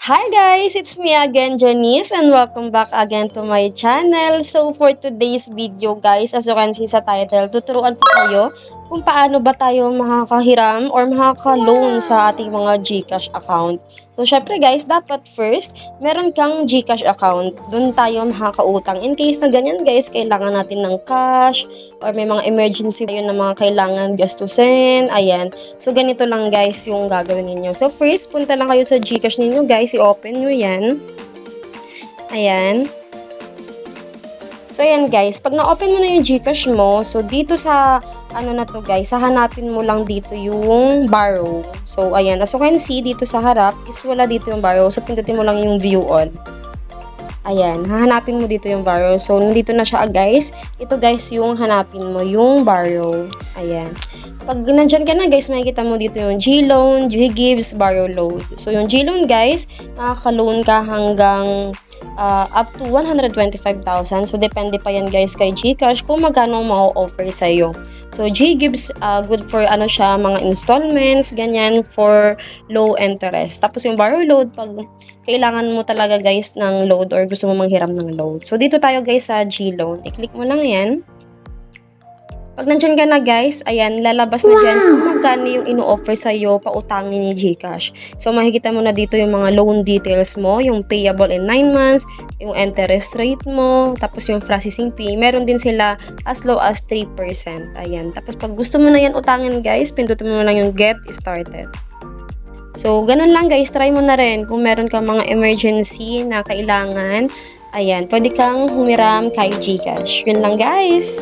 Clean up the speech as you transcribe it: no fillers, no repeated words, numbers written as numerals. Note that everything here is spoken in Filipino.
Hi guys! It's me again, Janice, and welcome back again to my channel. So for today's video guys, as you can see sa title, tuturuan ko kayo kung paano ba tayo makakahiram or makaka-loan sa ating mga GCash account. So syempre guys, dapat first, meron kang GCash account. Doon tayo makakautang. In case na ganyan guys, kailangan natin ng cash or may mga emergency tayo na mga kailangan gastusin. Ayan. So ganito lang guys yung gagawin ninyo. So first, punta lang kayo sa GCash ninyo guys. I-open nyo yan. Ayan. So, ayan guys. Pag na-open mo na yung GCash mo, so dito sa, ano na to guys, hahanapin mo lang dito yung borrow. So, ayan. As you can see, dito sa harap is wala dito yung borrow. So, pindutin mo lang yung view all. Ayan. Hahanapin mo dito yung borrow. So, nandito na siya guys. Ito guys yung hanapin mo, yung borrow. Ayan. Pag nandyan ka na guys, makikita mo dito yung G-Loan, G-Gives, Borrow Load. So yung G-Loan guys, nakaka-loan ka hanggang up to 125,000. So depende pa yan guys kay GCash kung magkano ma-offer sa'yo. So G-Gives, good for ano siya, mga installments, ganyan for low interest. Tapos yung Borrow Load, pag kailangan mo talaga guys ng load or gusto mo manghiram ng load. So dito tayo guys sa G-Loan. I-click mo lang yan. Pag nandiyan ka na guys, ayan, lalabas na dyan kung magkano yung ino-offer sa'yo pautangin ni GCash. So makikita mo na dito yung mga loan details mo, yung payable in 9 months, yung interest rate mo, tapos yung processing fee. Meron din sila as low as 3%. Ayan. Tapos pag gusto mo na yan utangin guys, pindutin mo lang yung get started. So, ganun lang guys, try mo na rin kung meron kang mga emergency na kailangan. Ayan, pwede kang humiram kay GCash. Yun lang guys.